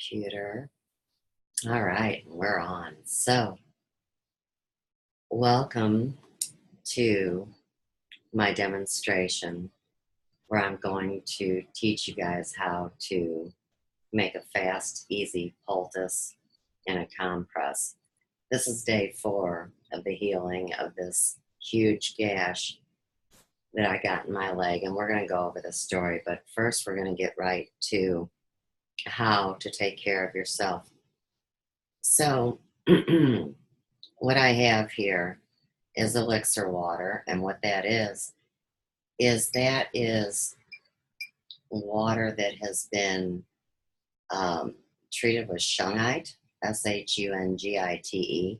computer. All right, we're on. So, welcome to my demonstration where I'm going to teach you guys how to make a fast, easy poultice and a compress. This is day 4 of the healing of this huge gash that I got in my leg, and we're going to go over the story. But first, we're going to get right to how to take care of yourself. So, what I have here is elixir water, and what that is water that has been treated with shungite, Shungite.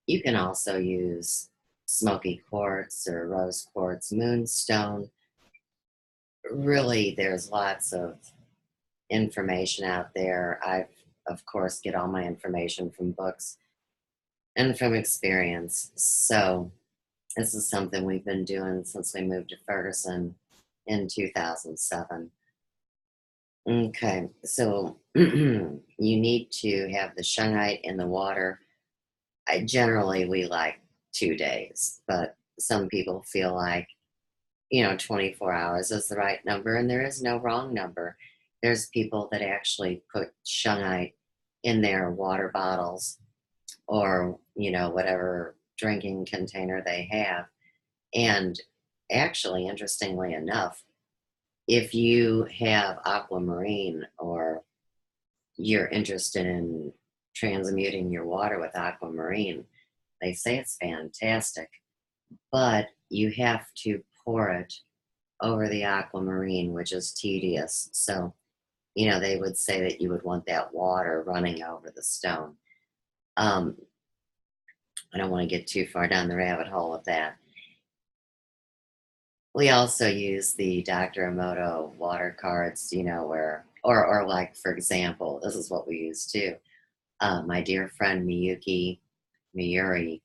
You can also use smoky quartz or rose quartz, moonstone. Really, there's lots of information out there. I've, of course, get all my information from books and from experience. So this is something we've been doing since we moved to Ferguson in 2007. Okay, so you need to have the shungite in the water. Generally, we like 2 days, but some people feel like, 24 hours is the right number, and there is no wrong number. There's people that actually put shungite in their water bottles or, whatever drinking container they have. And actually, interestingly enough, if you have aquamarine or you're interested in transmuting your water with aquamarine, they say it's fantastic, but you have to pour it over the aquamarine, which is tedious. So, they would say that you would want that water running over the stone. I don't want to get too far down the rabbit hole with that. We also use the Dr. Emoto water cards, where, or like, for example, this is what we use too. My dear friend Miyuki Miyuri,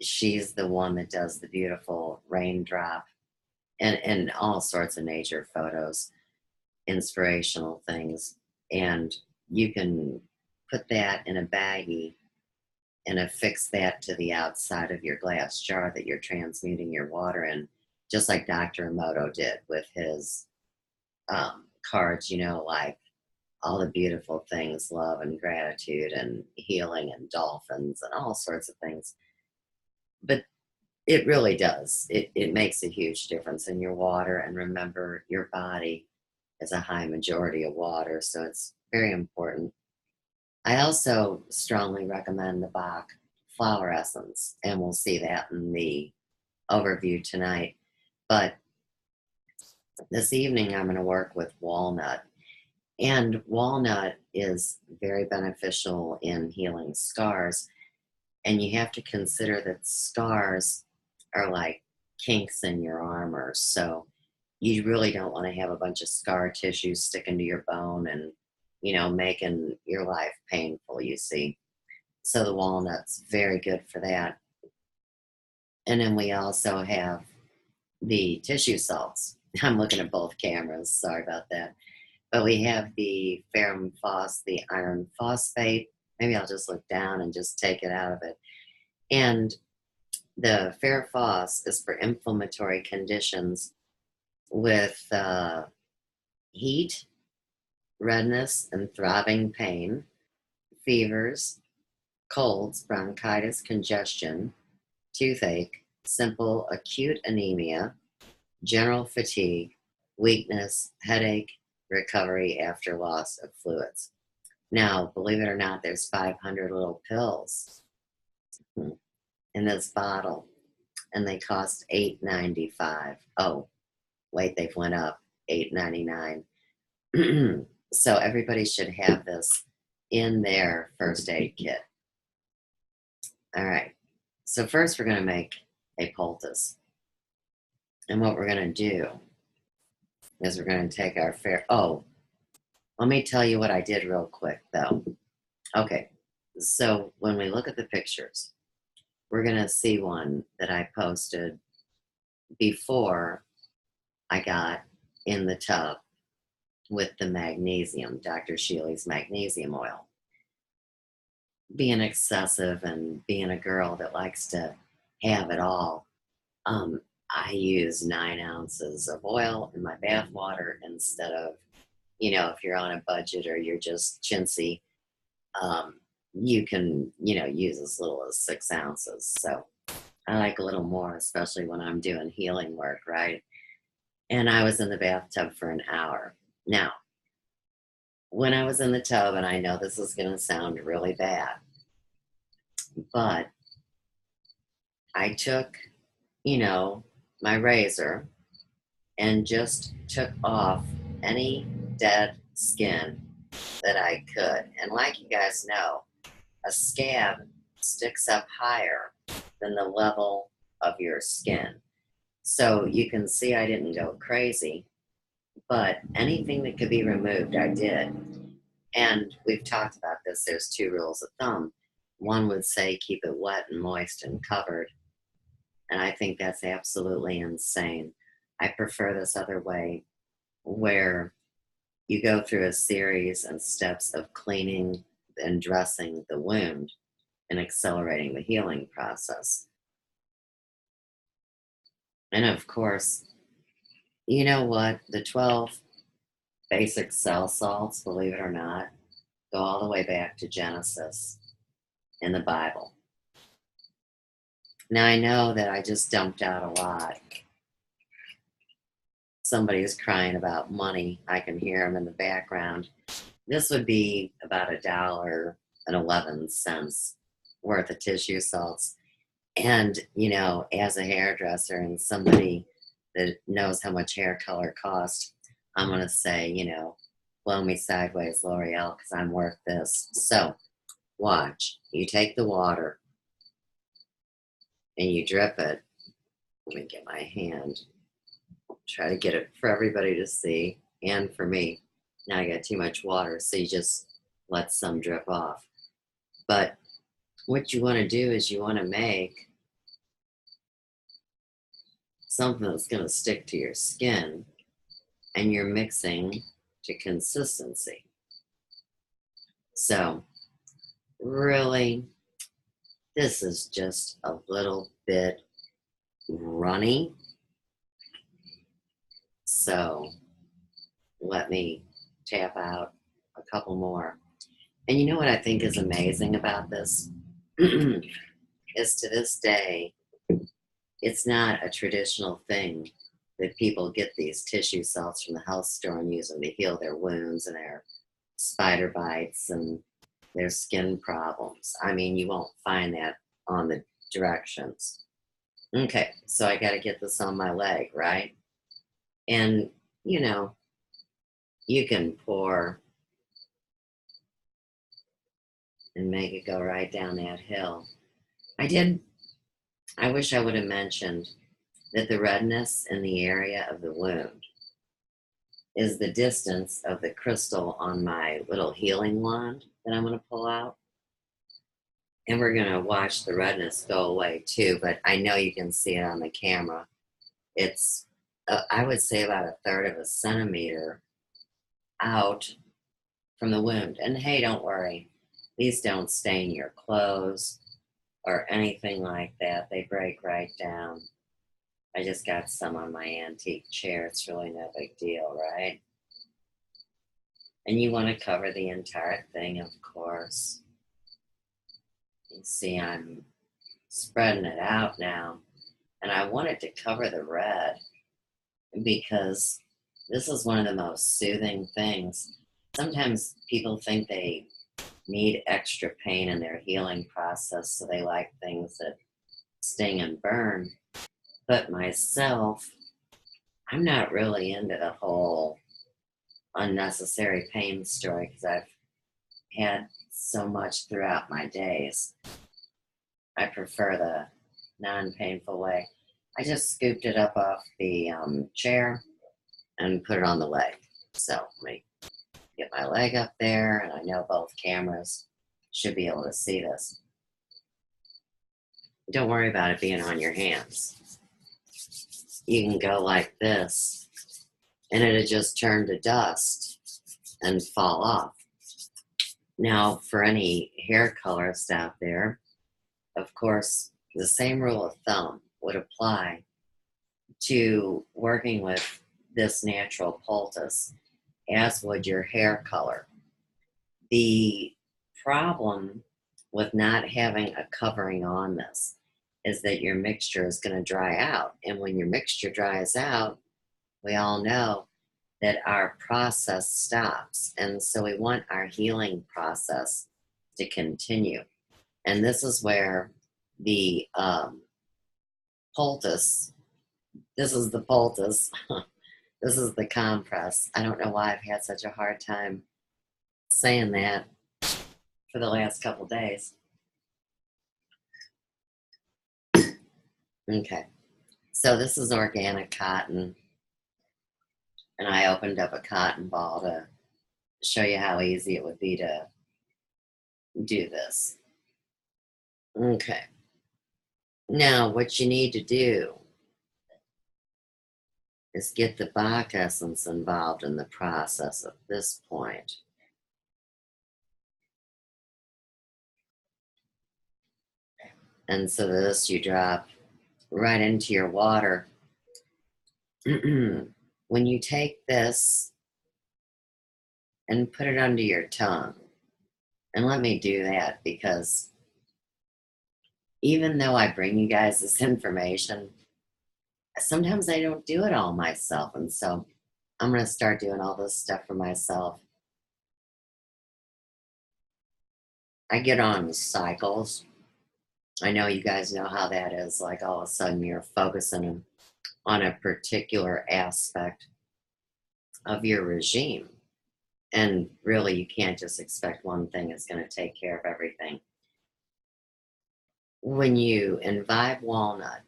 she's the one that does the beautiful raindrop and all sorts of nature photos, inspirational things. And you can put that in a baggie and affix that to the outside of your glass jar that you're transmuting your water in, just like Dr. Emoto did with his cards, like all the beautiful things, love and gratitude and healing and dolphins and all sorts of things. But it really does. It makes a huge difference in your water. And remember, your body is a high majority of water, so it's very important. I also strongly recommend the Bach Flower Essence, and we'll see that in the overview tonight. But this evening, I'm going to work with walnut. And walnut is very beneficial in healing scars. And you have to consider that scars are like kinks in your armor. So you really don't want to have a bunch of scar tissue sticking to your bone and, making your life painful, you see. So the walnut's very good for that. And then we also have the tissue salts. I'm looking at both cameras. Sorry about that. But we have the ferrum phos, the iron phosphate. Maybe I'll just look down and just take it out of it. And the ferrophos is for inflammatory conditions with heat, redness, and throbbing pain, fevers, colds, bronchitis, congestion, toothache, simple acute anemia, general fatigue, weakness, headache, recovery after loss of fluids. Now, believe it or not, there's 500 little pills in this bottle, and they cost $8.95. Oh, wait, they've went up, $8.99. So everybody should have this in their first aid kit. All right, so first we're going to make a poultice. And what we're going to do is we're going to take our let me tell you what I did real quick, though. Okay, so when we look at the pictures, we're going to see one that I posted before I got in the tub with the magnesium, Dr. Shealy's magnesium oil. Being excessive and being a girl that likes to have it all, I use 9 ounces of oil in my bath water instead of, if you're on a budget or you're just chintzy, you can, use as little as 6 ounces. So I like a little more, especially when I'm doing healing work, right? And I was in the bathtub for an hour. Now, when I was in the tub, and I know this is going to sound really bad, but I took, my razor and just took off any dead skin that I could. And like you guys know, a scab sticks up higher than the level of your skin. So you can see I didn't go crazy, but anything that could be removed, I did. And we've talked about this. There's 2 rules of thumb. One would say keep it wet and moist and covered. And I think that's absolutely insane. I prefer this other way where you go through a series and steps of cleaning and dressing the wound and accelerating the healing process. And of course, you know what? The 12 basic cell salts, believe it or not, go all the way back to Genesis in the Bible. Now, I know that I just dumped out a lot. Somebody is crying about money. I can hear them in the background. This would be about $1.11 worth of tissue salts. And, as a hairdresser and somebody that knows how much hair color costs, I'm going to say, blow me sideways, L'Oreal, because I'm worth this. So, watch. You take the water and you drip it. Let me get my hand. Try to get it for everybody to see and for me. Now I got too much water, so you just let some drip off. But what you want to do is you want to make something that's going to stick to your skin, and you're mixing to consistency. So really, this is just a little bit runny. So let me tap out a couple more. And you know what I think is amazing about this? Is to this day, it's not a traditional thing that people get these tissue salts from the health store and use them to heal their wounds and their spider bites and their skin problems. I mean, you won't find that on the directions. Okay, so I got to get this on my leg, right? And, you can pour and make it go right down that hill. I wish I would have mentioned that the redness in the area of the wound is the distance of the crystal on my little healing wand that I'm going to pull out. And we're going to watch the redness go away too, but I know you can see it on the camera. It's, I would say, about 1/3 of a centimeter out from the wound. And hey, don't worry. These don't stain your clothes or anything like that. They break right down. I just got some on my antique chair. It's really no big deal, right? And you want to cover the entire thing, of course. You see, I'm spreading it out now. And I wanted to cover the red because this is one of the most soothing things. Sometimes people think they need extra pain in their healing process, so they like things that sting and burn. But myself, I'm not really into the whole unnecessary pain story because I've had so much throughout my days. I prefer the non-painful way. I just scooped it up off the chair and put it on the leg. So let me get my leg up there, and I know both cameras should be able to see this. Don't worry about it being on your hands. You can go like this, and it'll just turn to dust. and fall off. Now, for any hair colorists out there, of course, the same rule of thumb would apply to working with this natural poultice as would your hair color. The problem with not having a covering on this is that your mixture is going to dry out. And when your mixture dries out, we all know that our process stops. And so we want our healing process to continue. And this is where the poultice, this is the poultice, this is the compress. I don't know why I've had such a hard time saying that for the last couple days. Okay, so this is organic cotton, and I opened up a cotton ball to show you how easy it would be to do this. Okay, now what you need to do is get the Bach essence involved in the process at this point. And so this you drop right into your water. When you take this and put it under your tongue, and let me do that because even though I bring you guys this information, sometimes I don't do it all myself. And so I'm going to start doing all this stuff for myself. I get on cycles. I know you guys know how that is. Like all of a sudden you're focusing on a particular aspect of your regime. And really, you can't just expect one thing is going to take care of everything. When you imbibe walnut,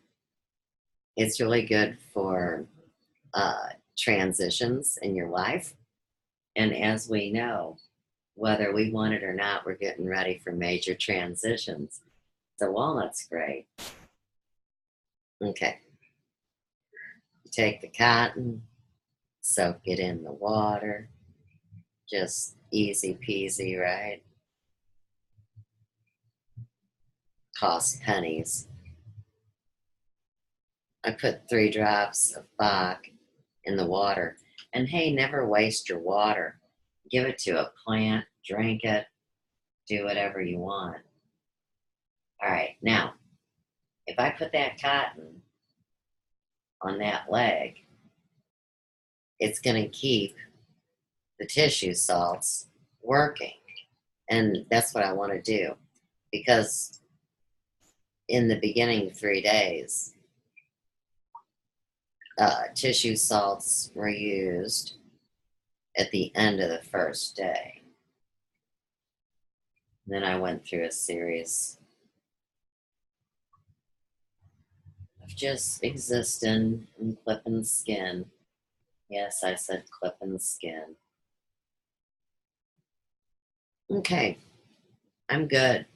it's really good for transitions in your life. And as we know, whether we want it or not, we're getting ready for major transitions. So walnut's great. Okay. You take the cotton, soak it in the water. Just easy peasy, right? Cost pennies. I put 3 drops of Bach in the water. And hey, never waste your water. Give it to a plant, drink it, do whatever you want. All right, now, if I put that cotton on that leg, it's going to keep the tissue salts working. And that's what I want to do. Because in the beginning 3 days, tissue salts were used at the end of the first day. Then I went through a series of just existing and clipping skin. Yes, I said clipping skin. Okay, I'm good.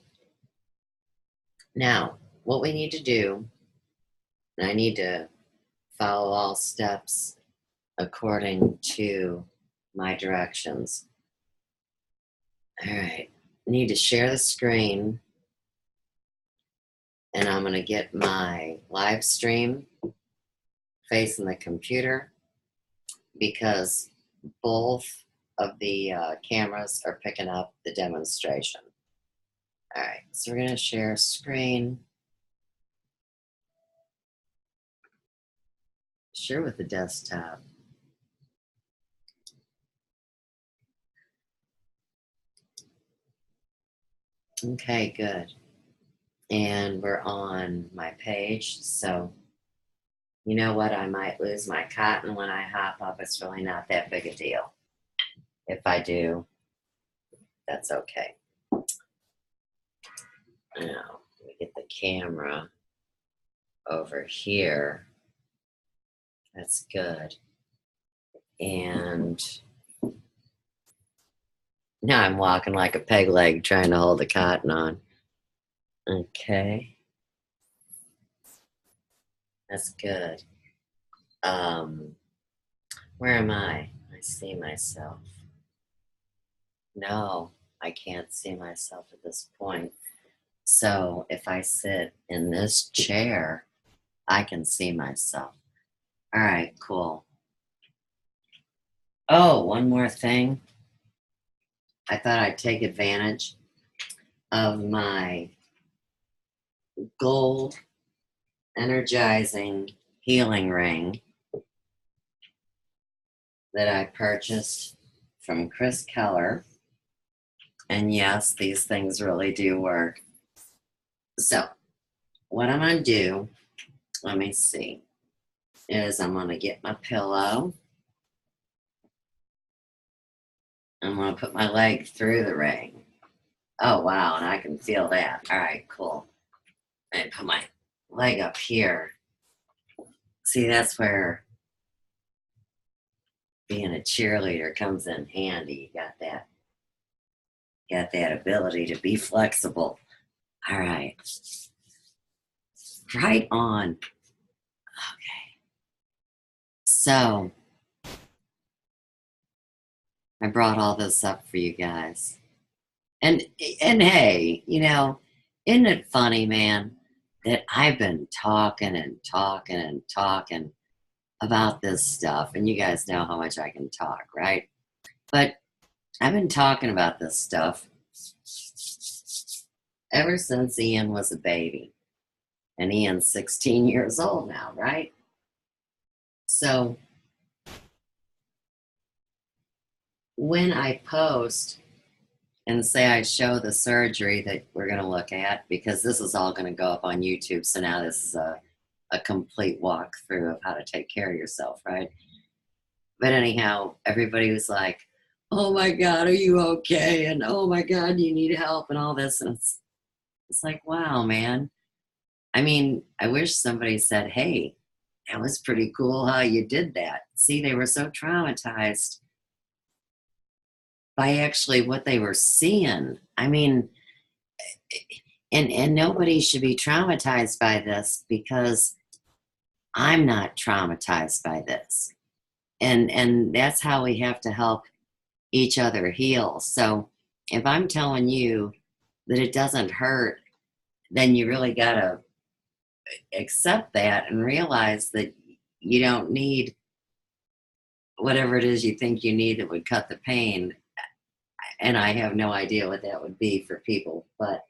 Now, what we need to do, and I need to follow all steps according to my directions. All right, I need to share the screen, and I'm going to get my live stream facing the computer because both of the cameras are picking up the demonstration. All right, so we're going to share a screen. Share with the desktop. Okay, good. And we're on my page, so you know what? I might lose my cotton when I hop up. It's really not that big a deal. If I do, that's okay. Now, we get the camera over here. That's good. And now I'm walking like a peg leg trying to hold the cotton on. Okay. That's good. Where am I? I see myself. No, I can't see myself at this point. So if I sit in this chair, I can see myself. All right, cool. Oh, one more thing. I thought I'd take advantage of my gold energizing healing ring that I purchased from Chris Keller. And yes, these things really do work. So, what I'm going to do, let me see, is I'm going to get my pillow. I'm going to put my leg through the ring. Oh, wow, and I can feel that. All right, cool. And put my leg up here. See, that's where being a cheerleader comes in handy. You got that ability to be flexible. All right. Right on. Okay. So, I brought all this up for you guys. And hey, isn't it funny, man, that I've been talking and talking and talking about this stuff, and you guys know how much I can talk, right? But I've been talking about this stuff ever since Ian was a baby. And Ian's 16 years old now, right? So when I post and say I show the surgery that we're going to look at, because this is all going to go up on YouTube, so now this is a complete walkthrough of how to take care of yourself, right? But anyhow, everybody was like, oh my God, are you okay? And oh my God, you need help and all this. And it's like, wow, man. I mean, I wish somebody said, hey, that was pretty cool how you did that. See, they were so traumatized by actually what they were seeing. I mean, and nobody should be traumatized by this, because I'm not traumatized by this. And that's how we have to help each other heal. So if I'm telling you that it doesn't hurt, then you really got to accept that and realize that you don't need whatever it is you think you need that would cut the pain. And I have no idea what that would be for people, but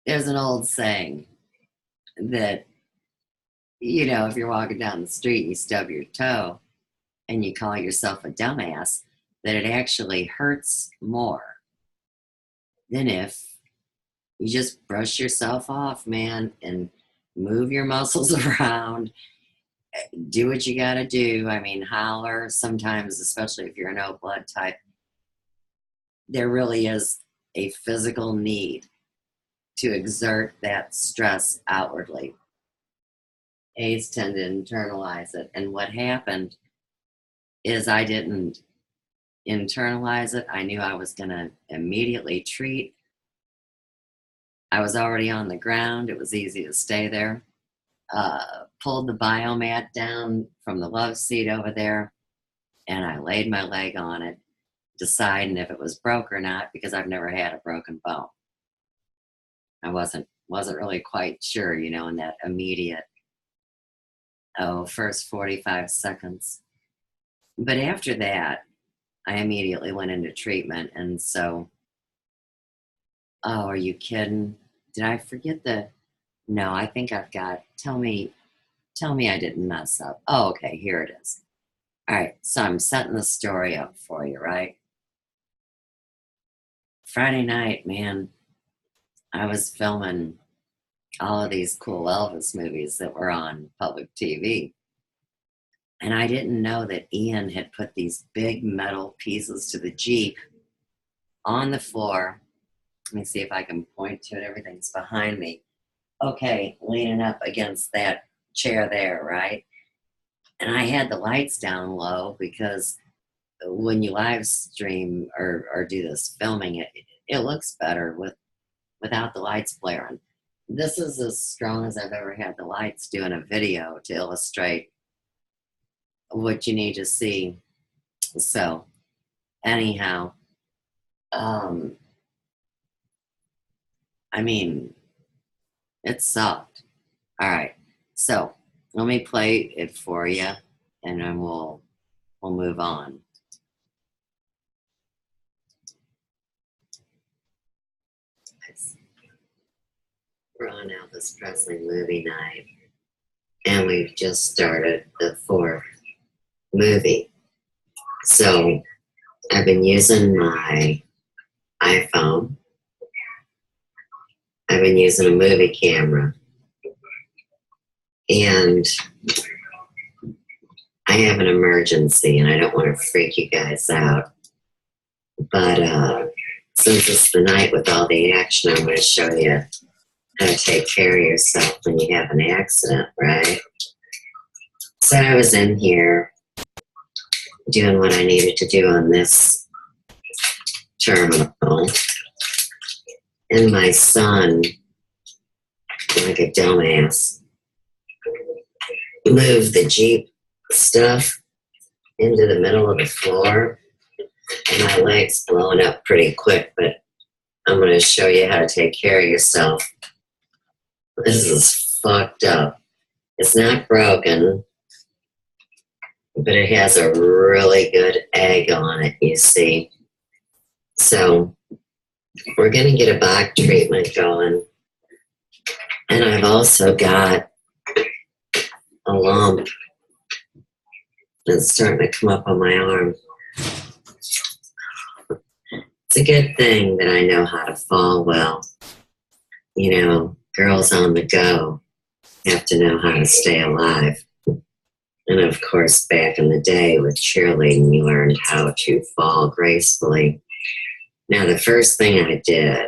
there's an old saying that, if you're walking down the street and you stub your toe and you call yourself a dumbass, that it actually hurts more than if you just brush yourself off, man, and move your muscles around, do what you got to do. I mean, holler sometimes, especially if you're an O blood type. There really is a physical need to exert that stress outwardly. A's tend to internalize it. And what happened is I didn't internalize it. I knew I was going to immediately treat. I was already on the ground. It was easy to stay there. Pulled the biomat down from the love seat over there, and I laid my leg on it, deciding if it was broke or not, because I've never had a broken bone. I wasn't really quite sure, in that immediate, first 45 seconds. But after that, I immediately went into treatment. And so, oh, are you kidding? Did I forget no, I think I've got, tell me I didn't mess up. Oh, okay, here it is. All right, so I'm setting the story up for you, right? Friday night, man, I was filming all of these cool Elvis movies that were on public TV. And I didn't know that Ian had put these big metal pieces to the Jeep on the floor. Let me see if I can point to it. Everything's behind me. Okay, leaning up against that chair there, right? And I had the lights down low, because when you live stream or do this filming, it looks better without the lights blaring. This is as strong as I've ever had the lights doing a video to illustrate what you need to see. So anyhow, I mean, it sucked. All right, so let me play it for you, and then we'll move on. We're on Elvis Presley movie night, and we've just started the 4th movie. So I've been using my iPhone. I've been using a movie camera. And I have an emergency, and I don't want to freak you guys out. But since it's the night with all the action, I'm going to show you how to take care of yourself when you have an accident, right? So I was in here doing what I needed to do on this terminal, and my son, like a dumbass, moved the Jeep stuff into the middle of the floor, and my leg's blowing up pretty quick, but I'm going to show you how to take care of yourself. This is fucked up. It's not broken, but it has a really good egg on it, you see. So we're going to get a Bach treatment going. And I've also got a lump that's starting to come up on my arm. It's a good thing that I know how to fall well. You know, girls on the go have to know how to stay alive. And of course, back in the day with cheerleading, you learned how to fall gracefully. Now, the first thing I did,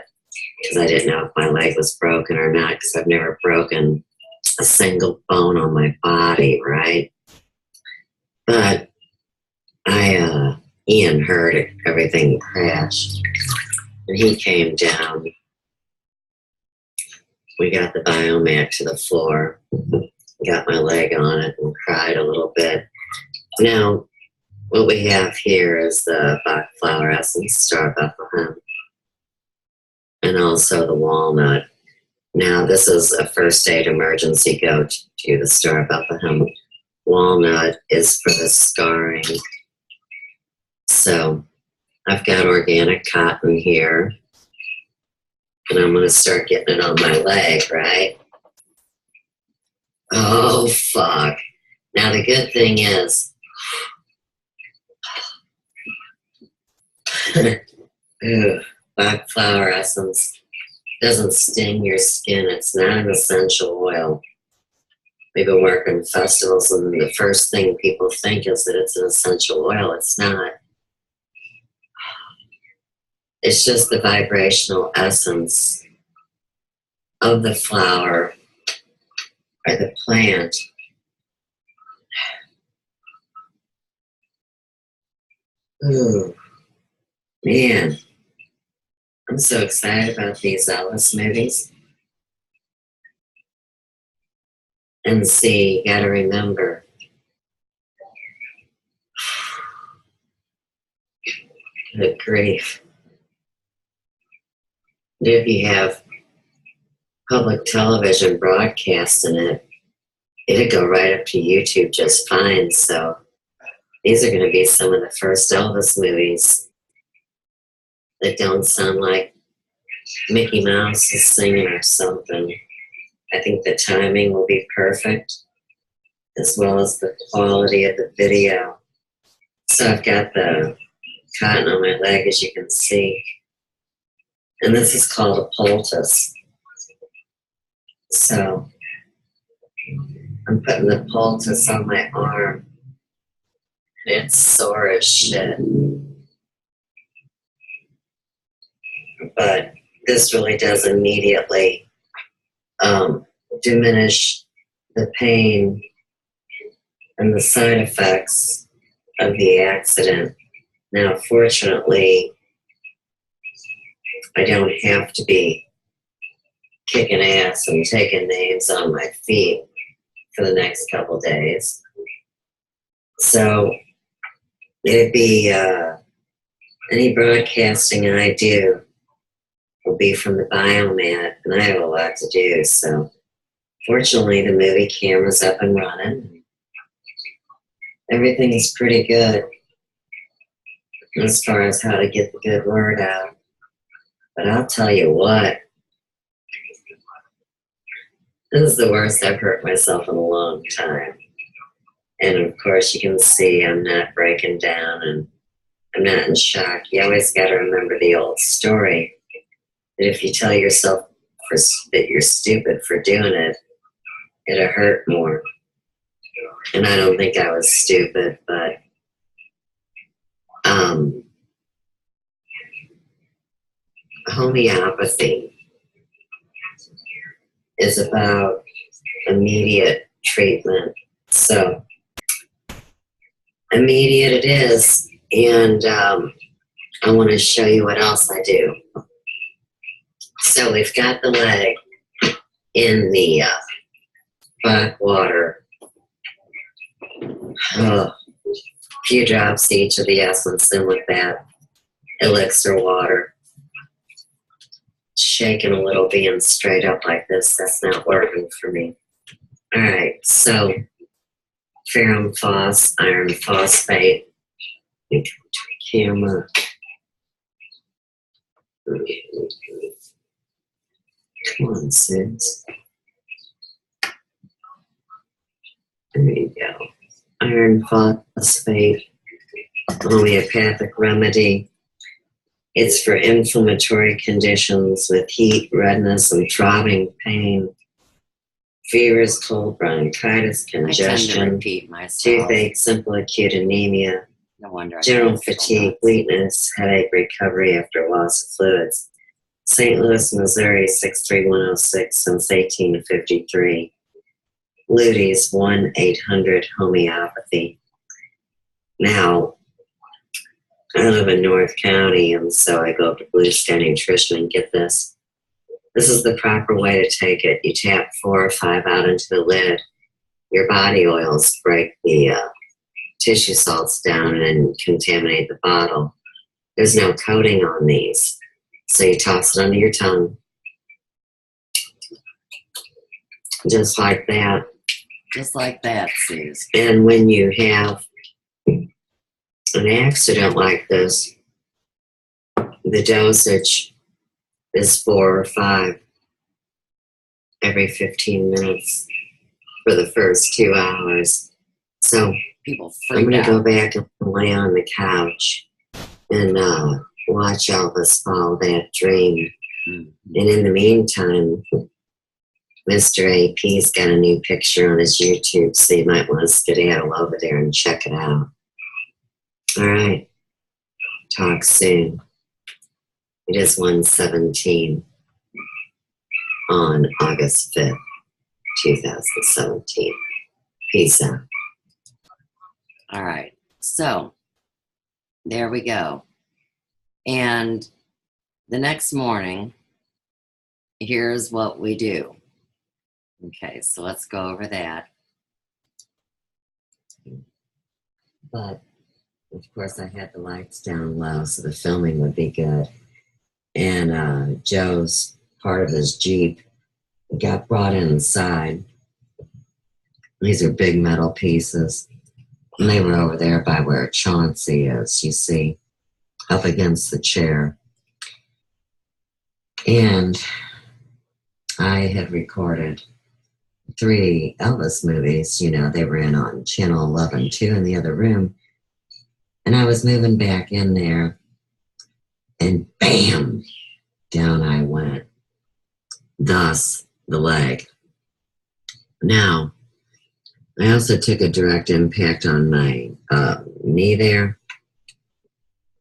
because I didn't know if my leg was broken or not, because I've never broken a single bone on my body, right? But Ian heard everything crashed, and he came down. We got the biomat to the floor, got my leg on it, and cried a little bit. Now, what we have here is the Bach Flower Essences, Star of Bethlehem, and also the walnut. Now, this is a first aid emergency go-to, the Star of Bethlehem. Walnut is for the scarring. So I've got organic cotton here, and I'm going to start getting it on my leg, right? Oh, fuck. Now, the good thing is, Bach Flower Essence doesn't sting your skin. It's not an essential oil. We've been working festivals, and the first thing people think is that it's an essential oil. It's not. It's just the vibrational essence of the flower or the plant. Ooh, man. I'm so excited about these Elvis movies. And see, you gotta remember, good grief. If you have public television broadcasting it, it'd go right up to YouTube just fine. So these are going to be some of the first Elvis movies that don't sound like Mickey Mouse is singing or something. I think the timing will be perfect, as well as the quality of the video. So I've got the cotton on my leg, as you can see. And this is called a poultice. So I'm putting the poultice on my arm. And it's sore as shit. But this really does immediately diminish the pain and the side effects of the accident. Now, fortunately, I don't have to be kicking ass and taking names on my feet for the next couple days. So it'd be Any broadcasting I do will be from the biomat, and I have a lot to do. So fortunately, the movie camera's up and running. Everything is pretty good as far as how to get the good word out. But I'll tell you what, this is the worst I've hurt myself in a long time. And of course, you can see I'm not breaking down and I'm not in shock. You always got to remember the old story that if you tell yourself that you're stupid for doing it, it'll hurt more. And I don't think I was stupid, but homeopathy is about immediate treatment. So immediate it is. And I want to show you what else I do. So we've got the leg in the Bach water. A few drops each of the essence in with that elixir water. Shaking a little, being straight up like this, that's not working for me. All right, so ferrum phos, iron phosphate. Camera. Come on, Sid. There you go. Iron phosphate, homeopathic remedy. It's for inflammatory conditions with heat, redness, and throbbing pain, fevers, cold, bronchitis, congestion, toothache, simple acute anemia, No wonder. general fatigue, weakness, headache, recovery after loss of fluids. St. Louis, Missouri, 63106 since 1853. Ludy's 1-800-HOMEOPATHY. Now, I live in North County, and so I go up to Blue Sky Nutrition and get this. This is the proper way to take it. You tap 4 or 5 out into the lid. Your body oils break the tissue salts down and contaminate the bottle. There's no coating on these. So you toss it under your tongue. Just like that. Just like that, Suze. And when you have an accident like this, the dosage is 4 or 5 every 15 minutes for the first 2 hours. So People I'm freak going to out. go back and lay on the couch and watch Elvis follow that dream. Mm-hmm. And in the meantime, Mr. AP's got a new picture on his YouTube, so you might want to skedaddle over there and check it out. All right. Talk soon. It is 1:17 on August 5th, 2017. Peace out. All right. So, there we go. And the next morning, here's what we do. Okay, so let's go over that. But, of course, I had the lights down low so the filming would be good. And Joe's part of his Jeep got brought inside. These are big metal pieces. And they were over there by where Chauncey is, you see, up against the chair. And I had recorded 3 Elvis movies. You know, they were in on Channel 11, 2 in the other room. And I was moving back in there, and bam, down I went. Thus, the leg. Now, I also took a direct impact on my knee there,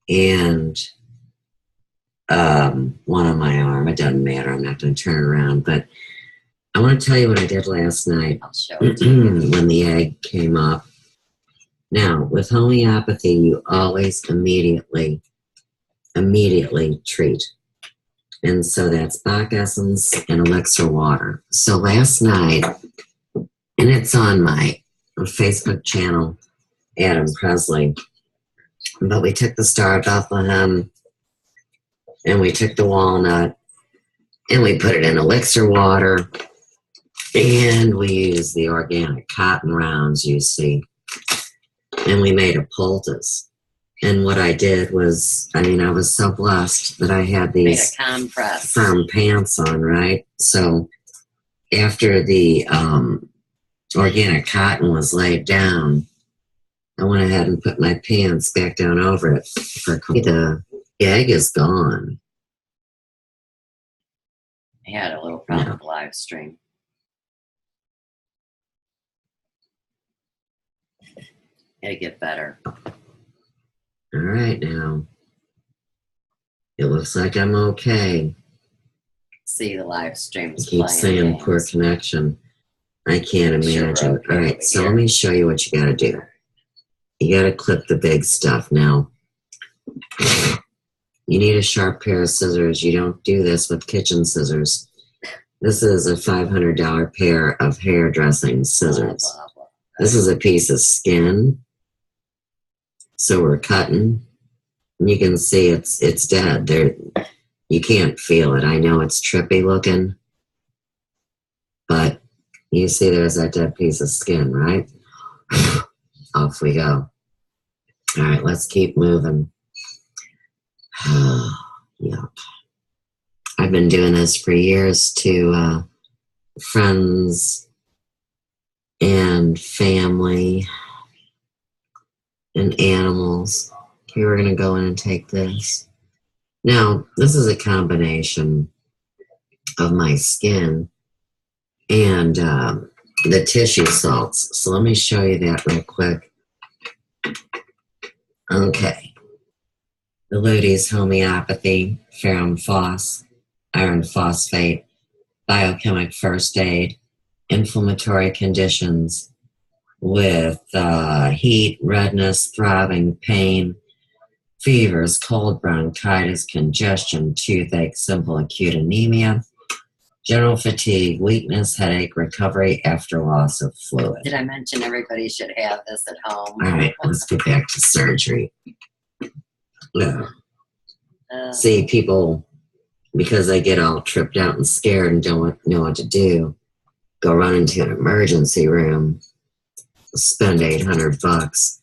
and one on my arm. It doesn't matter. I'm not going to turn around. But I want to tell you what I did last night. I'll show it to you. When the egg came up. Now, with homeopathy, you always immediately treat. And so that's Bach essence and elixir water. So last night, and it's on my Facebook channel, Adam Presley, But we took the Star of Bethlehem and we took the walnut and we put it in elixir water and we used the organic cotton rounds, you see, and we made a poultice. And what I did was, I mean, I was so blessed that I had these firm pants on, right? So after the organic cotton was laid down, I went ahead and put my pants back down over it. The egg is gone. I had a little problem with the live stream. It'll get better. All right, now. It looks like I'm okay. See, the live stream is keep saying games. Poor connection. I can't imagine. Sure, okay, all right, so let me show you what you got to do. You got to clip the big stuff. Now, you need a sharp pair of scissors. You don't do this with kitchen scissors. This is a $500 pair of hairdressing scissors. Blah, blah, blah. This is a piece of skin. So we're cutting. And you can see it's dead. You can't feel it. I know it's trippy looking. But you see there's that dead piece of skin, right? Off we go. All right, let's keep moving. Yuck. I've been doing this for years to friends and family and animals. Okay, we're going to go in and take this. Now, this is a combination of my skin and the tissue salts. So let me show you that real quick. Okay. The Ludi's Homeopathy, Ferrum Phos, iron phosphate, biochemic first aid, inflammatory conditions with heat, redness, throbbing, pain, fevers, cold bronchitis, congestion, toothache, simple acute anemia, general fatigue, weakness, headache, recovery after loss of fluid. Did I mention everybody should have this at home? All right, let's get back to surgery. See, people, because they get all tripped out and scared and don't know what to do, go run into an emergency room, spend $800,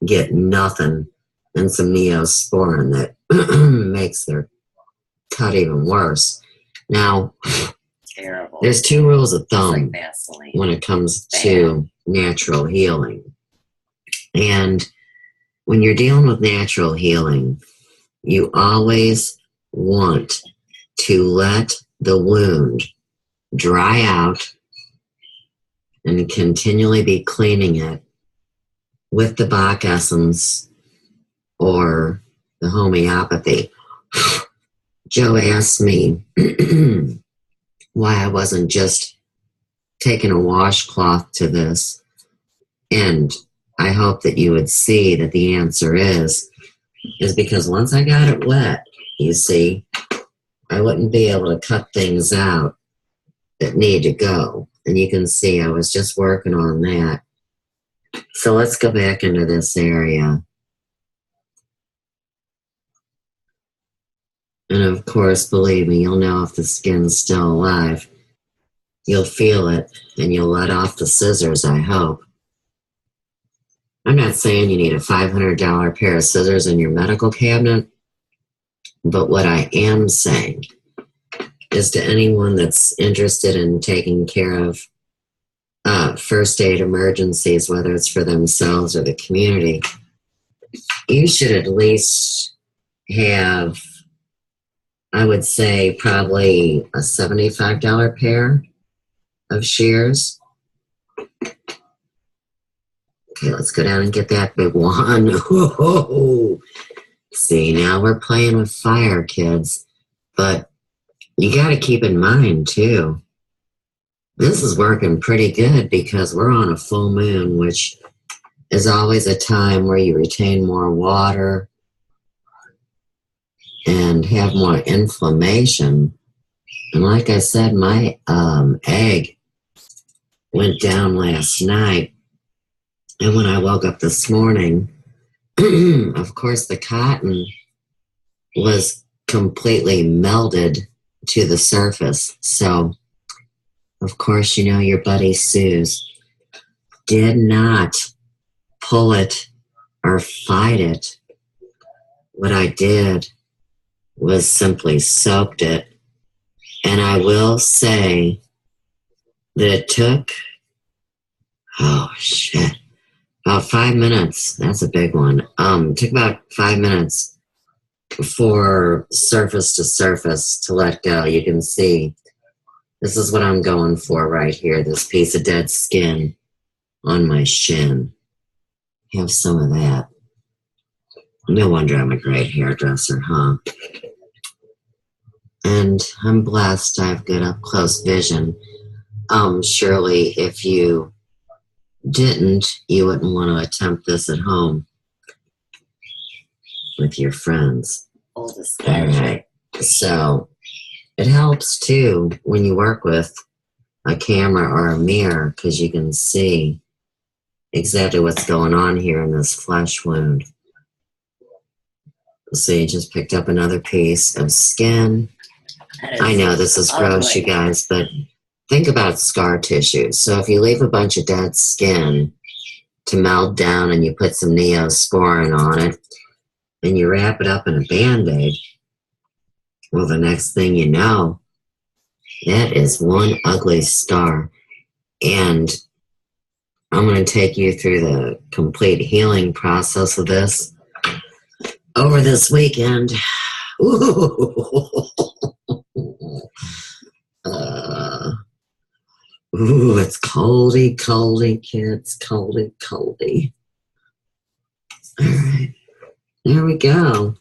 get nothing, and some Neosporin that makes their cut even worse. Now, terrible. There's two rules of thumb when it comes to natural healing. And when you're dealing with natural healing, you always want to let the wound dry out and continually be cleaning it with the Bach essence or the homeopathy. Joe asked me why I wasn't just taking a washcloth to this, and I hope that you would see that the answer is because once I got it wet, you see, I wouldn't be able to cut things out that need to go. And you can see I was just working on that. So let's go back into this area. And of course, believe me, you'll know if the skin's still alive. You'll feel it, and you'll let off the scissors, I hope. I'm not saying you need a $500 pair of scissors in your medical cabinet, but what I am saying is to anyone that's interested in taking care of first aid emergencies, whether it's for themselves or the community, you should at least have, I would say, probably a $75 pair of shears. Okay, let's go down and get that big one. Oh, see, now we're playing with fire, kids. But you got to keep in mind, too, this is working pretty good because we're on a full moon, which is always a time where you retain more water and have more inflammation. And like I said, my egg went down last night. And when I woke up this morning, of course, the cotton was completely melted to the surface. So, of course, you know, your buddy Suze did not pull it or fight it. What I did was simply soaked it. And I will say that it took, oh shit, about 5 minutes. That's a big one. It took about 5 minutes for surface to let go. You can see this is what I'm going for right here. This piece of dead skin on my shin. Have some of that. No wonder I'm a great hairdresser, huh? And I'm blessed. I have good up close vision. Surely if you didn't, you wouldn't want to attempt this at home with your friends. Full disclosure. All right. So it helps too when you work with a camera or a mirror because you can see exactly what's going on here in this flesh wound. So you just picked up another piece of skin. I know this is gross, you guys, but think about scar tissue. So if you leave a bunch of dead skin to melt down and you put some neosporin on it and you wrap it up in a Band-Aid, well, the next thing you know, that is one ugly scar. And I'm going to take you through the complete healing process of this over this weekend. Ooh. Ooh, it's coldy, kids. Coldy. All right. There we go.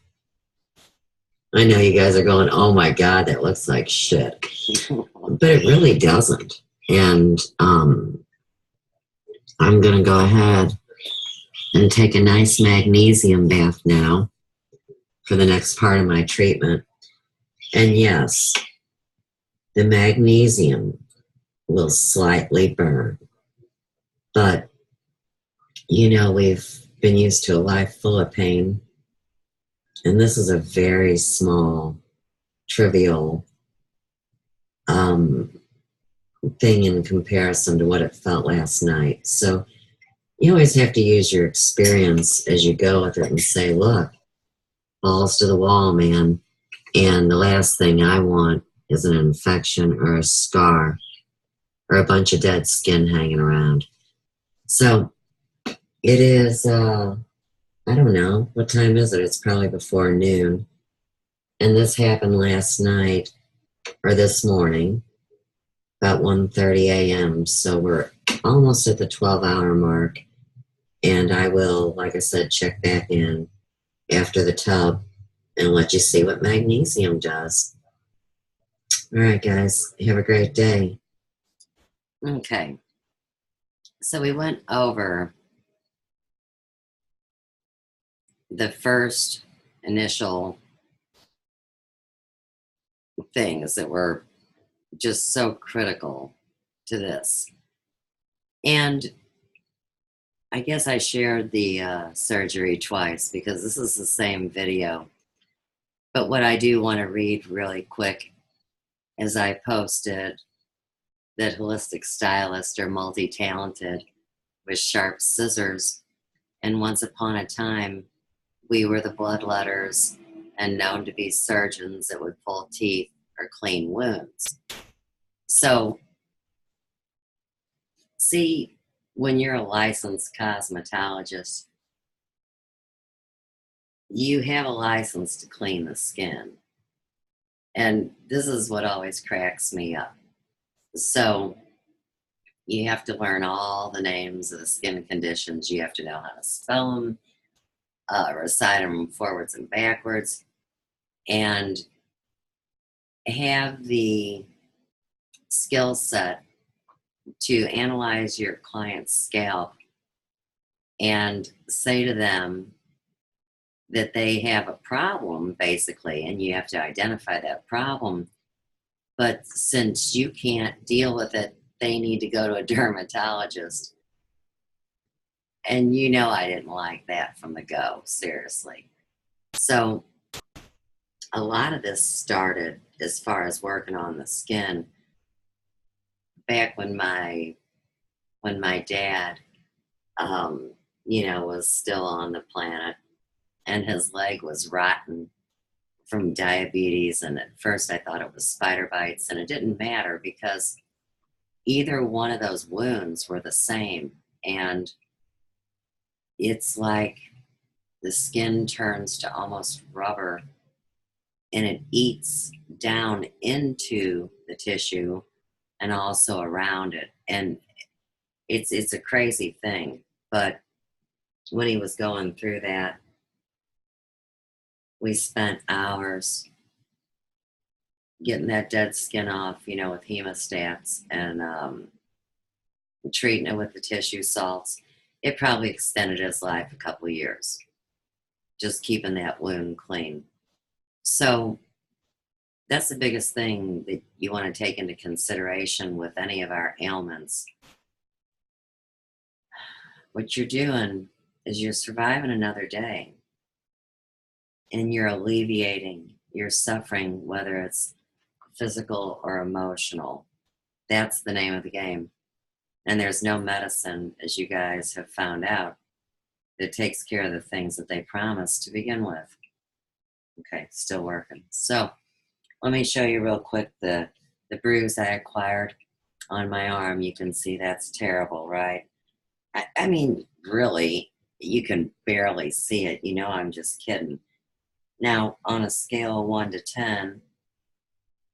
I know you guys are going, oh my God, that looks like shit. But it really doesn't. And I'm going to go ahead and take a nice magnesium bath now for the next part of my treatment. And yes, the magnesium will slightly burn. But, you know, we've been used to a life full of pain. And this is a very small, trivial thing in comparison to what it felt last night. So you always have to use your experience as you go with it and say, look, balls to the wall, man. And the last thing I want is an infection or a scar or a bunch of dead skin hanging around. So it is, I don't know, what time is it? It's probably before noon. And this happened last night or this morning, about 1:30 a.m. So we're almost at the 12-hour mark. And I will, like I said, check back in after the tub and let you see what magnesium does. All right, guys. Have a great day. Okay. So we went over the first initial things that were just so critical to this. And I guess I shared the surgery twice because this is the same video. But what I do want to read really quick is I posted that holistic stylists are multi-talented with sharp scissors. And once upon a time, we were the bloodletters and known to be surgeons that would pull teeth or clean wounds. So, see, when you're a licensed cosmetologist, you have a license to clean the skin. And this is what always cracks me up. So you have to learn all the names of the skin conditions. You have to know how to spell them, recite them forwards and backwards, and have the skill set to analyze your client's scalp and say to them that they have a problem, basically, and you have to identify that problem. But since you can't deal with it, they need to go to a dermatologist. And you know I didn't like that from the go, seriously. So a lot of this started as far as working on the skin back when my dad was still on the planet and his leg was rotten from diabetes. And at first I thought it was spider bites, and it didn't matter because either one of those wounds were the same. And it's like the skin turns to almost rubber and it eats down into the tissue and also around it. And it's a crazy thing. But when he was going through that, we spent hours getting that dead skin off, with hemostats and treating it with the tissue salts. It probably extended his life a couple of years, just keeping that wound clean. So that's the biggest thing that you want to take into consideration with any of our ailments. What you're doing is you're surviving another day and you're alleviating your suffering, whether it's physical or emotional. That's the name of the game. And there's no medicine, as you guys have found out, that takes care of the things that they promised to begin with. Okay, still working. So let me show you real quick the bruise I acquired on my arm. You can see that's terrible, right? I mean, really, you can barely see it. I'm just kidding. Now, on a scale of 1 to 10,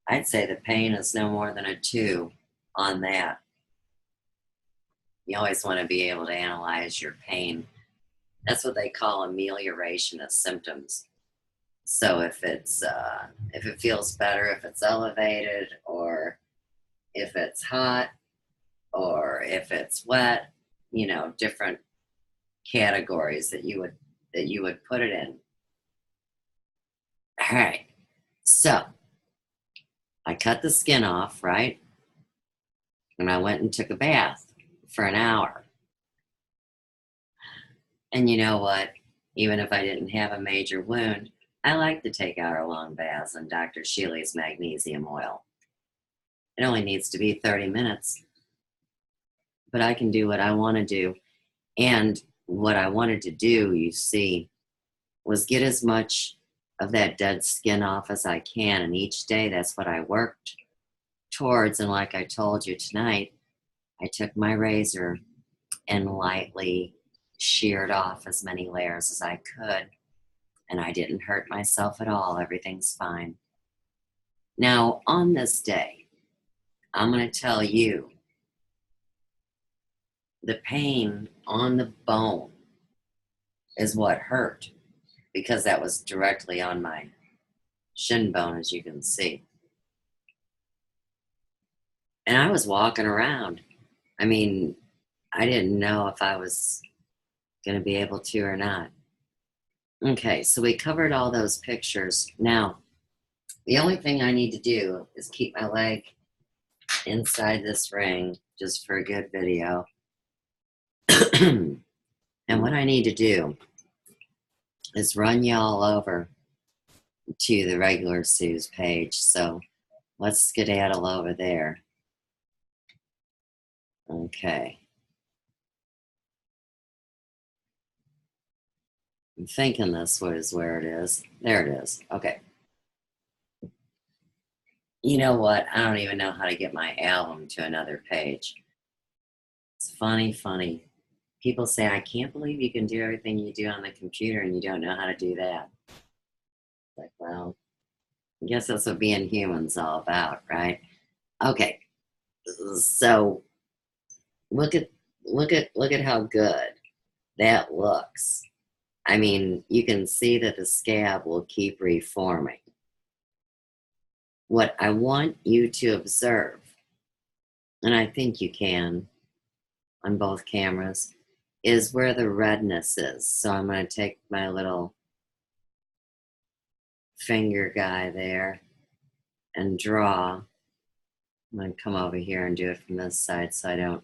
I'd say the pain is no more than a 2 on that. You always want to be able to analyze your pain. That's what they call amelioration of symptoms. So if it feels better, if it's elevated, or if it's hot, or if it's wet, different categories that you would put it in. All right. So I cut the skin off, right? And I went and took a bath for an hour. And you know what? Even if I didn't have a major wound, I like to take hour-long baths in Dr. Shealy's magnesium oil. It only needs to be 30 minutes. But I can do what I want to do. And what I wanted to do, you see, was get as much of that dead skin off as I can. And each day, that's what I worked towards. And like I told you tonight, I took my razor and lightly sheared off as many layers as I could. And I didn't hurt myself at all. Everything's fine. Now, on this day, I'm going to tell you the pain on the bone is what hurt, because that was directly on my shin bone, as you can see. And I was walking around. I mean, I didn't know if I was going to be able to or not. Okay, so we covered all those pictures. Now, the only thing I need to do is keep my leg inside this ring just for a good video. And what I need to do is run y'all over to the regular Sue's page. So let's skedaddle over there. Okay. I'm thinking this was where it is. There it is. Okay. You know what? I don't even know how to get my album to another page. It's funny. People say, I can't believe you can do everything you do on the computer and you don't know how to do that. Like, well, I guess that's what being human's all about, right? Okay. So look at how good that looks. I mean, you can see that the scab will keep reforming. What I want you to observe, and I think you can on both cameras, is where the redness is. So I'm going to take my little finger guy there and draw. I'm going to come over here and do it from this side so I don't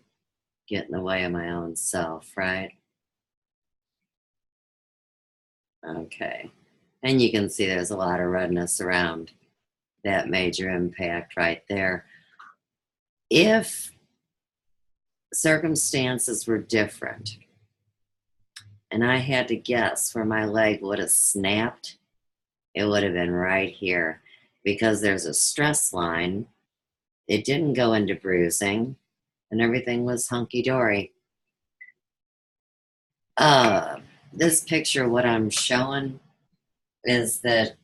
get in the way of my own self, right? Okay. And you can see there's a lot of redness around that major impact right there. If circumstances were different and I had to guess where my leg would have snapped, it would have been right here because there's a stress line. It didn't go into bruising and everything was hunky-dory. This picture, what I'm showing is that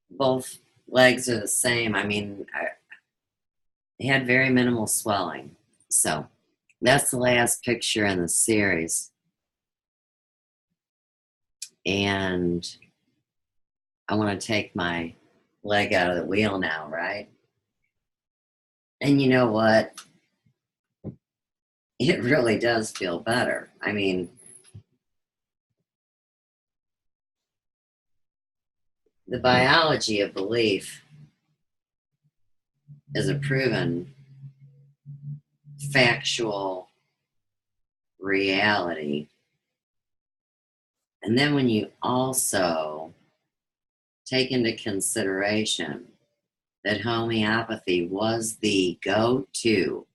both legs are the same. I mean, I had very minimal swelling. So that's the last picture in the series. And I want to take my leg out of the wheel now, right? And you know what? It really does feel better. I mean, the biology of belief is a proven factual reality. And then when you also take into consideration that homeopathy was the go-to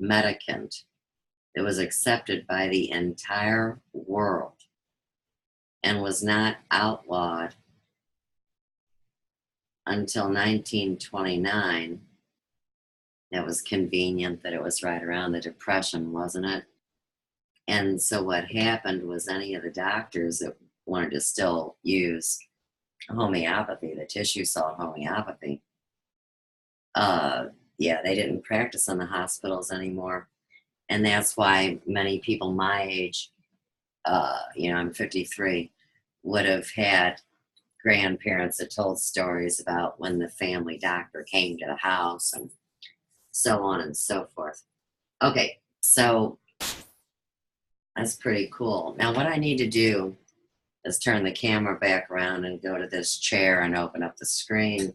medicament that was accepted by the entire world and was not outlawed until 1929. It was convenient that it was right around the Depression, wasn't it? And so what happened was any of the doctors that wanted to still use homeopathy, the tissue salt homeopathy, yeah, they didn't practice in the hospitals anymore. And that's why many people my age, I'm 53, would have had grandparents that told stories about when the family doctor came to the house and so on and so forth. Okay, so that's pretty cool. Now, what I need to do is turn the camera back around and go to this chair and open up the screen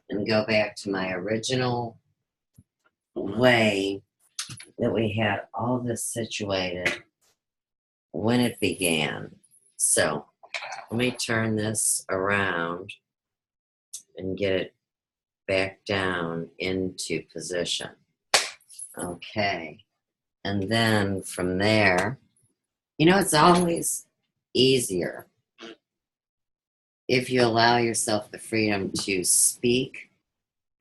and go back to my original way that we had all this situated when it began. So let me turn this around and get it back down into position. Okay. And then from there, it's always easier if you allow yourself the freedom to speak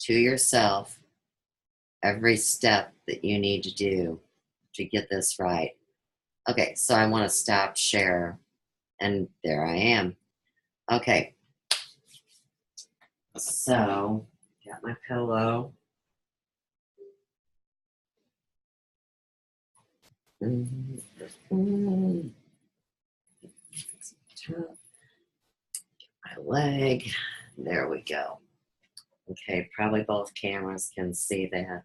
to yourself every step that you need to do to get this right. Okay, so I want to stop share, and there I am. Okay, so got my pillow. My leg. There we go. Okay, probably both cameras can see that.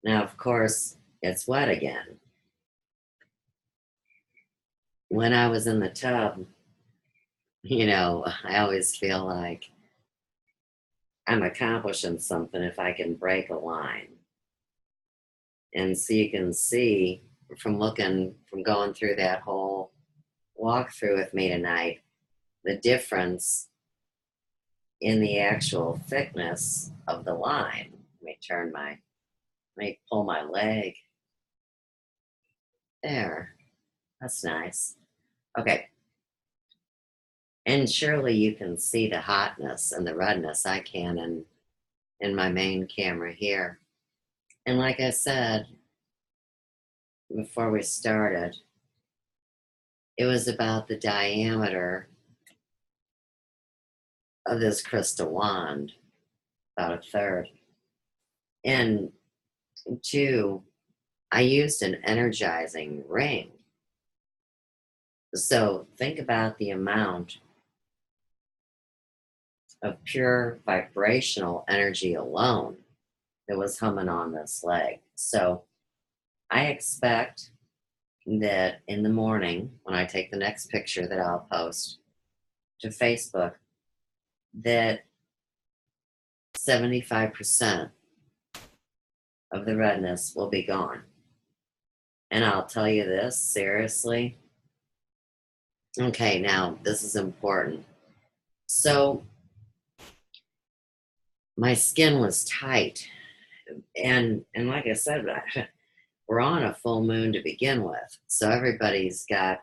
Now, of course, it's wet again. When I was in the tub, I always feel like I'm accomplishing something if I can break a line. And so you can see from going through that whole walkthrough with me tonight, the difference in the actual thickness of the line. Let me pull my leg. There, that's nice. Okay. And surely you can see the hotness and the redness. I can in my main camera here. And like I said before we started, it was about the diameter of this crystal wand, about a third. And two, I used an energizing ring. So think about the amount of pure vibrational energy alone that was humming on this leg. So I expect that in the morning, when I take the next picture that I'll post to Facebook, that 75% of the redness will be gone. And I'll tell you this, seriously. Okay, now this is important. So my skin was tight. And like I said, we're on a full moon to begin with. So everybody's got,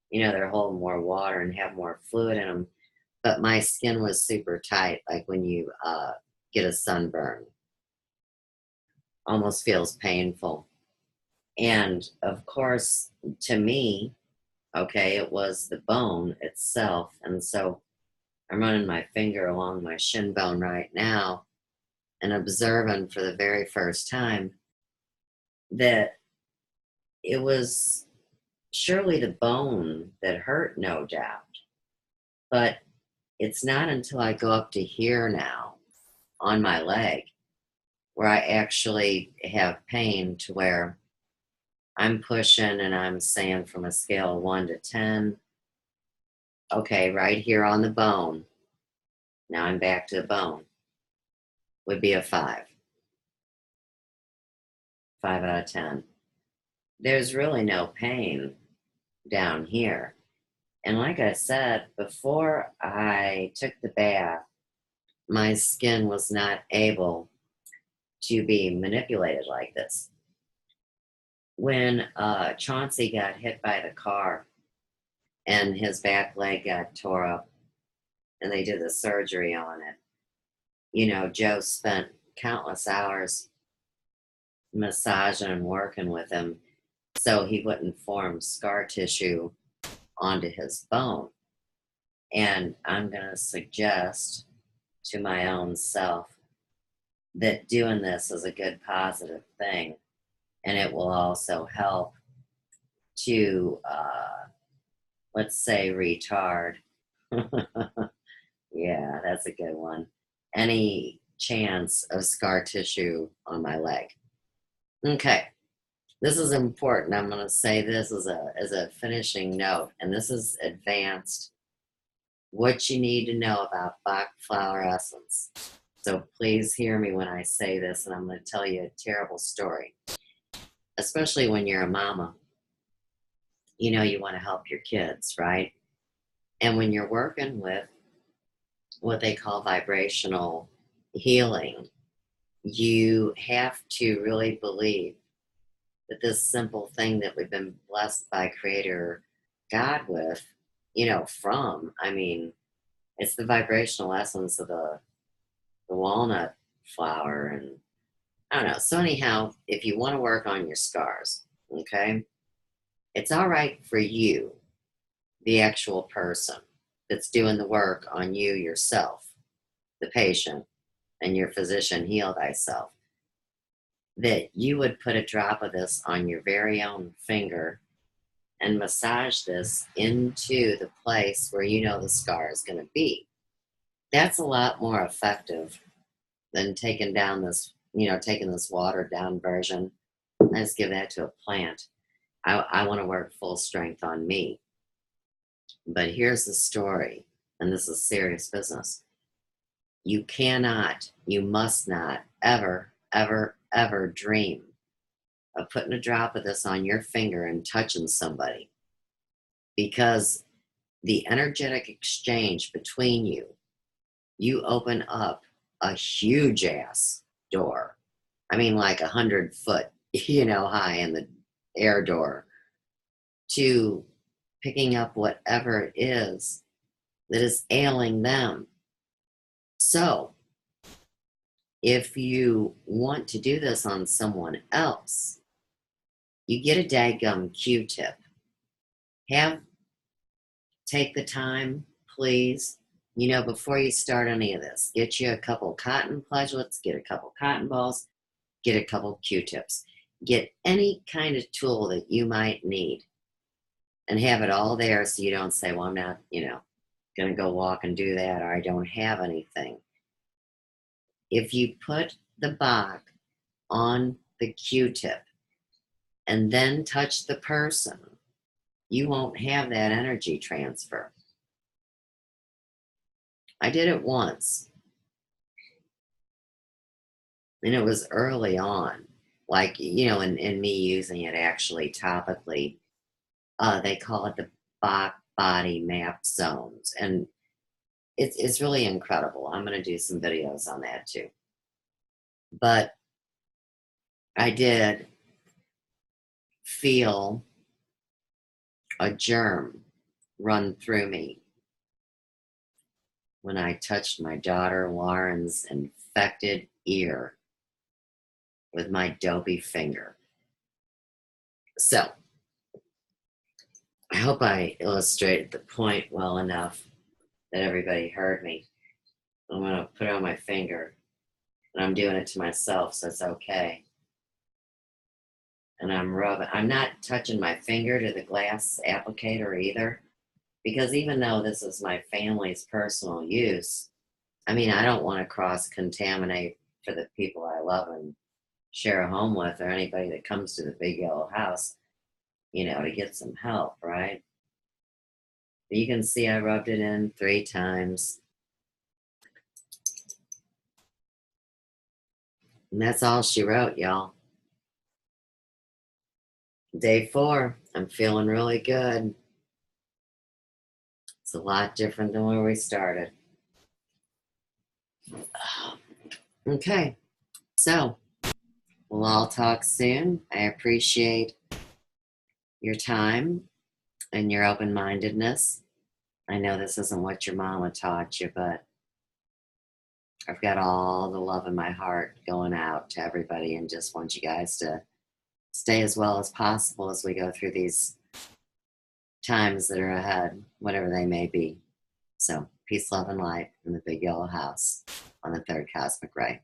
they're holding more water and have more fluid in them. But my skin was super tight, like when you get a sunburn. Almost feels painful. And of course, to me, okay, it was the bone itself. And so I'm running my finger along my shin bone right now and observing for the very first time that it was surely the bone that hurt, no doubt. But it's not until I go up to here now on my leg where I actually have pain to where I'm pushing and I'm saying from a scale of 1 to 10, okay, right here on the bone, now I'm back to the bone, would be a 5. 5 out of 10. There's really no pain down here. And like I said, before I took the bath, my skin was not able to be manipulated like this. When Chauncey got hit by the car and his back leg got tore up and they did the surgery on it, Joe spent countless hours massaging and working with him so he wouldn't form scar tissue onto his bone. And I'm going to suggest to my own self that doing this is a good positive thing. And it will also help to, let's say, retard. Yeah, that's a good one. Any chance of scar tissue on my leg. Okay, this is important. I'm going to say this as a finishing note, and this is advanced. What you need to know about Bach Flower Essence. So please hear me when I say this, and I'm going to tell you a terrible story. Especially when you're a mama, you want to help your kids, right? And when you're working with what they call vibrational healing, you have to really believe that this simple thing that we've been blessed by Creator God with, it's the vibrational essence of the walnut flower. And I don't know. So anyhow, if you want to work on your scars, okay, it's all right for you, the actual person that's doing the work on you yourself, the patient, and your physician, heal thyself, that you would put a drop of this on your very own finger and massage this into the place where the scar is going to be. That's a lot more effective than taking this watered down version. I just give that to a plant. I want to work full strength on me. But here's the story, and this is serious business. You must not ever, ever, ever dream of putting a drop of this on your finger and touching somebody, because the energetic exchange between you open up a huge ass door. I mean, like 100-foot, high in the air door, to picking up whatever it is that is ailing them. So, if you want to do this on someone else, you get a daggum Q-tip. Take the time, please, before you start any of this. Get you a couple cotton pledgelets, get a couple cotton balls, get a couple Q-tips. Get any kind of tool that you might need and have it all there so you don't say, well, I'm not, going to go walk and do that, or I don't have anything. If you put the Bach on the Q-tip and then touch the person, you won't have that energy transfer. I did it once, and it was early on. like, in me using it actually topically, they call it the Bach body map zones. And it's really incredible. I'm going to do some videos on that too. But I did feel a germ run through me when I touched my daughter Lauren's infected ear with my dopey finger. So I hope I illustrated the point well enough that everybody heard me. I'm going to put it on my finger, and I'm doing it to myself, so it's okay. And I'm rubbing. I'm not touching my finger to the glass applicator either, because even though this is my family's personal use, I mean, I don't want to cross-contaminate for the people I love and share a home with, or anybody that comes to the big yellow house, to get some help, right? But you can see I rubbed it in 3 times. And that's all she wrote, y'all. Day 4, I'm feeling really good. It's a lot different than where we started. Okay, so we'll all talk soon. I appreciate your time and your open-mindedness. I know this isn't what your mama taught you, but I've got all the love in my heart going out to everybody, and just want you guys to stay as well as possible as we go through these times that are ahead, whatever they may be. So peace, love, and light in the big yellow house on the third cosmic ray.